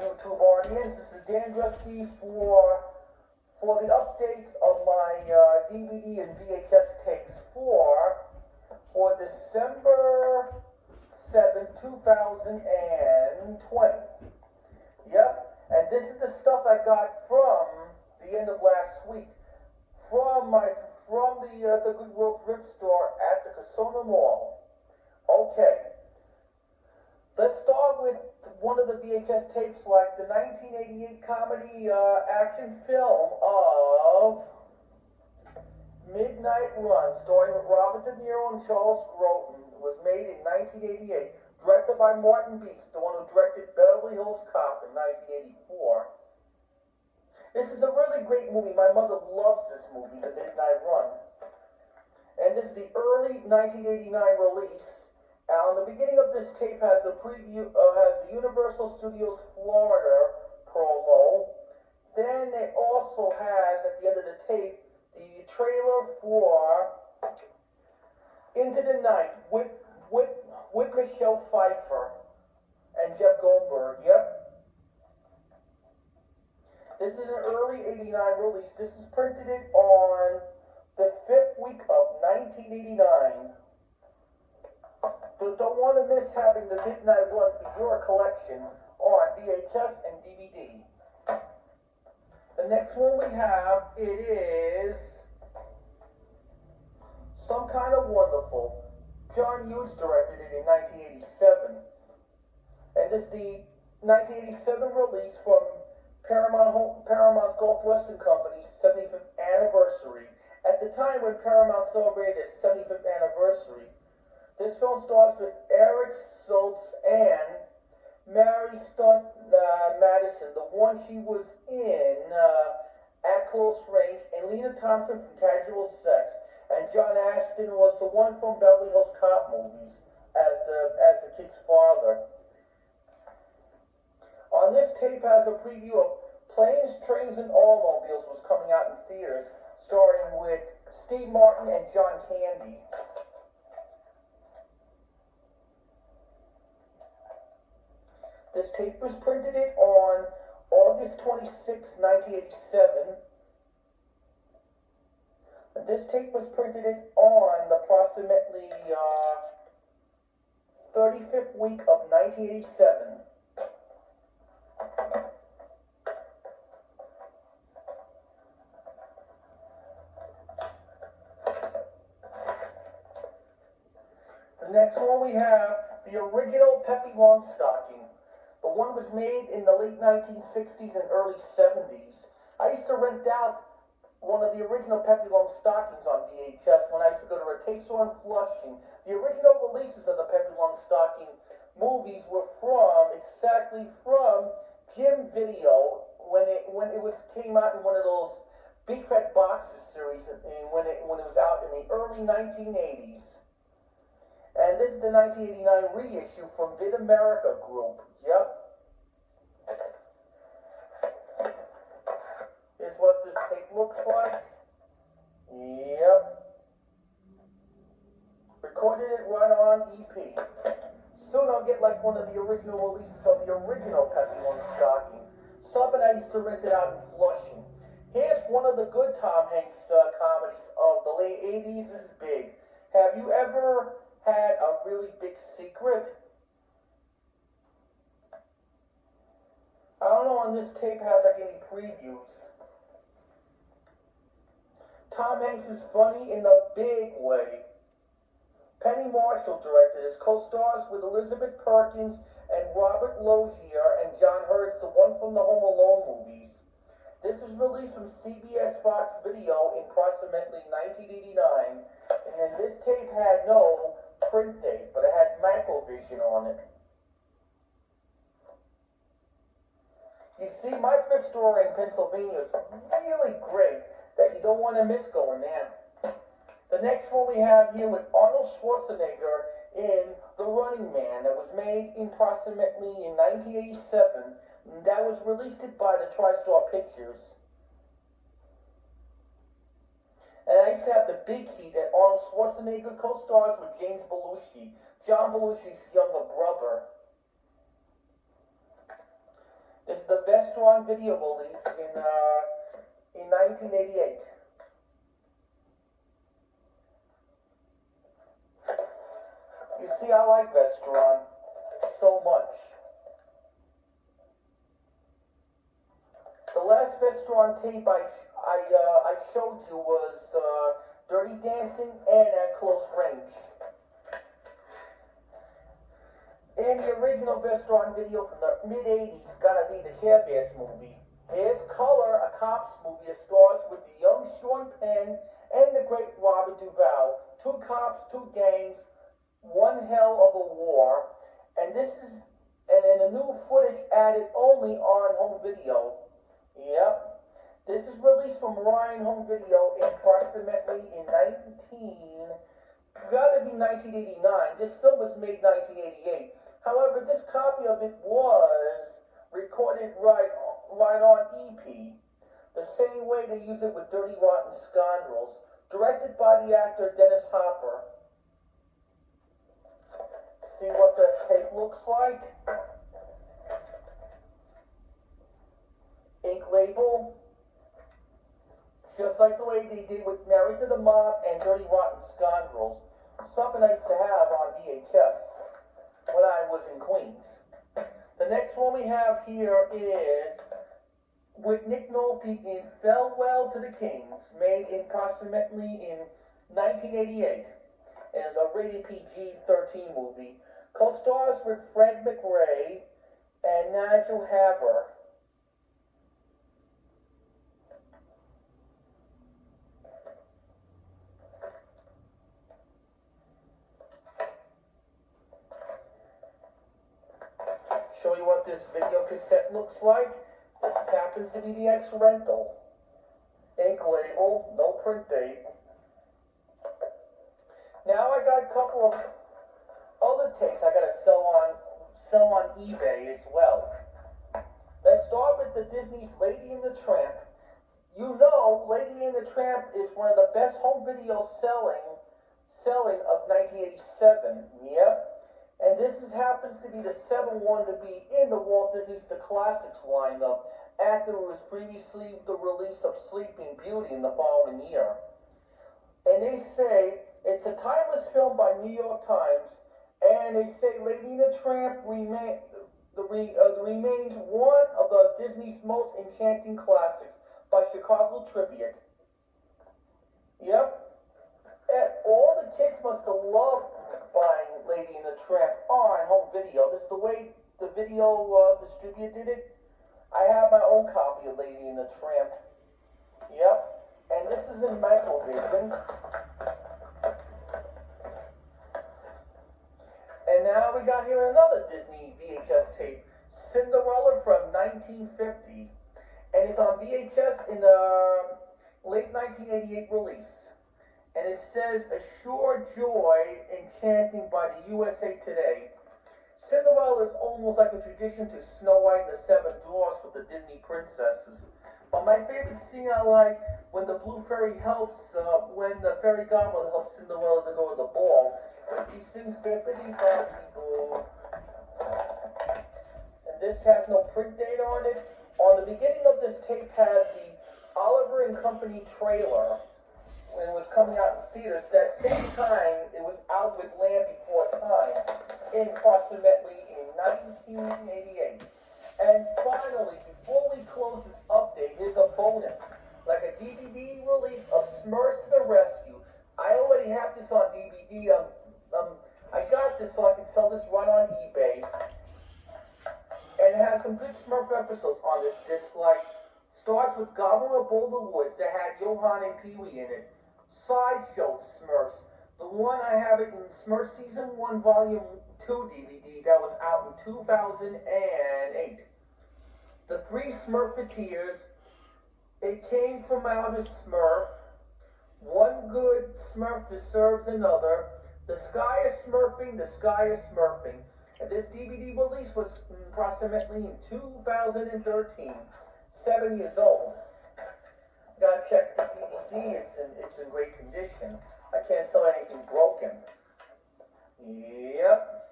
YouTube audience. This is Dan Drusky for the updates of my DVD and VHS tapes for December 7, 2020. Yep, and this is the stuff I got from the end of last week from the Goodwill thrift store at the Casona Mall. Okay. Let's start with one of the VHS tapes, like the 1988 comedy action film of Midnight Run, starring Robert Niro and Charles Grodin. It was made in 1988, directed by Martin Beast, the one who directed Beverly Hills Cop in 1984. This is a really great movie. My mother loves this movie, The Midnight Run. And this is the early 1989 release. The beginning of this tape has a preview, has the Universal Studios Florida promo. Then it also has, at the end of the tape, the trailer for Into the Night with Michelle Pfeiffer and Jeff Goldberg. Yep. This is an early 89 release. This is printed on the 5th week of 1989. Don't want to miss having the Midnight Run for your collection on VHS and DVD. The next one we have, it is Some Kind of Wonderful. John Hughes directed it in 1987. And this is the 1987 release from Paramount Gulf Western Company's 75th anniversary. At the time when Paramount celebrated its 75th anniversary, this film stars with Eric Stoltz and Mary Stunt Madison, the one she was in At Close Range, and Lena Thompson from Casual Sex, and John Astin was the one from Beverly Hills Cop movies as the kid's father. On this tape has a preview of Planes, Trains, and Automobiles was coming out in theaters, starring with Steve Martin and John Candy. This tape was printed on August 26, 1987. And this tape was printed on the approximately 35th week of 1987. The next one we have the original Pipi Longstocking. The one was made in the late 1960s and early 70s. I used to rent out one of the original Pipi Longstockings on VHS when I used to go to a taste store in Flushing. The original releases of the Pipi Longstocking movies were exactly from Jim Video when it came out in one of those Big Fat Boxes series, and when it was out in the early 1980s. And this is the 1989 reissue from Vid America Group. Yep. Here's what this tape looks like. Yep. Recorded it right on EP. Soon I'll get like one of the original releases of the original Pipi Longstocking. Something I used to rent it out in Flushing. Here's one of the good Tom Hanks comedies of the late 80s is Big. Have you ever had a really big secret? I don't know on this tape has like any previews. Tom Hanks is funny in a big way. Penny Marshall directed this, co-stars with Elizabeth Perkins and Robert Loggia and John Hurst, the one from the Home Alone movies. This is released from CBS Fox Video in approximately 1989, and this tape had no print date, but it had Macrovision on it. You see, my thrift store in Pennsylvania is really great that you don't want to miss going there. The next one we have here with Arnold Schwarzenegger in The Running Man that was made approximately in 1987. That was released by the TriStar Pictures. And I used to have the big heat that Arnold Schwarzenegger co-stars with James Belushi, John Belushi's younger brother. This is the Vestron video release in 1988. You see, I like Vestron so much. The last Vestron tape I showed you was Dirty Dancing and At Close Range. And the original Vestron video from the mid-80s gotta be the Care Bears movie. Here's Color, a cops movie that stars with the young Sean Penn and the great Robert Duvall. Two cops, two gangs, one hell of a war. And this is, and the new footage added only on home video. Yep. This is released from Ryan Home Video approximately in gotta be 1989. This film was made 1988. However, this copy of it was recorded right on EP, the same way they use it with Dirty Rotten Scoundrels, directed by the actor Dennis Hopper. See what the tape looks like? Ink label, just like the way they did with Married to the Mob and Dirty Rotten Scoundrels. Something I used to have on VHS when I was in Queens. The next one we have here is with Nick Nolte in Farewell to the Kings, made approximately in 1988. It's a rated PG-13 movie. Co-stars with Fred McRae and Nigel Haber. Show you what this video cassette looks like. This happens to be the X-Rental. Ink label, no print date. Now I got a couple of other tapes I gotta sell on eBay as well. Let's start with the Disney's Lady and the Tramp. You know, Lady and the Tramp is one of the best home video selling of 1987. Yep. And this happens to be the 7th one to be in the Walt Disney's The Classics lineup after it was previously the release of Sleeping Beauty in the following year. And they say it's a timeless film by New York Times, and they say Lady and the Tramp remains one of the Disney's most enchanting classics by Chicago Tribune. Yep. And all the kids must have loved buying Lady and the Tramp on home video. This is the way the video distributor did it. I have my own copy of Lady and the Tramp. Yep. And this is in Microvision. And now we got here another Disney VHS tape, Cinderella from 1950. And it's on VHS in the late 1988 release. And it says, Assure Joy Enchanting by the USA Today. Cinderella is almost like a tradition to Snow White and the Seven Dwarfs with the Disney princesses. But my favorite scene I like when the Blue Fairy when the Fairy Godmother helps Cinderella to go to the ball. And she sings Bippity Boppity Boo. And this has no print date on it. On the beginning of this tape has the Oliver and Company trailer. When it was coming out in theaters, that same time it was out with Land Before Time, approximately in 1988. And finally, before we close this update, here's a bonus, like a DVD release of Smurfs to the Rescue. I already have this on DVD. I got this so I can sell this right on eBay. And it has some good Smurf episodes on this disc, like starts with Goblin of Boulder Woods that had Johan and Pee-wee in it. Sideshow Smurfs. The one I have it in Smurf Season 1 Volume 2 DVD that was out in 2008. The Three Smurfeteers. It came from out of Smurf. One good Smurf deserves another. The Sky is Smurfing, the Sky is Smurfing. And this DVD release was approximately in 2013. 7 years old. Gotta check the DVD, it's in great condition. I can't sell anything broken. Yep.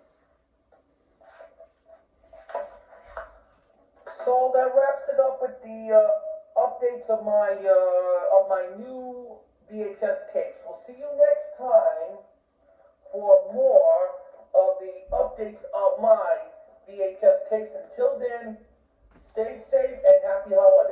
So the updates of my new VHS tapes. We'll see you next time for more of the updates of my VHS tapes. Until then, stay safe and happy holidays.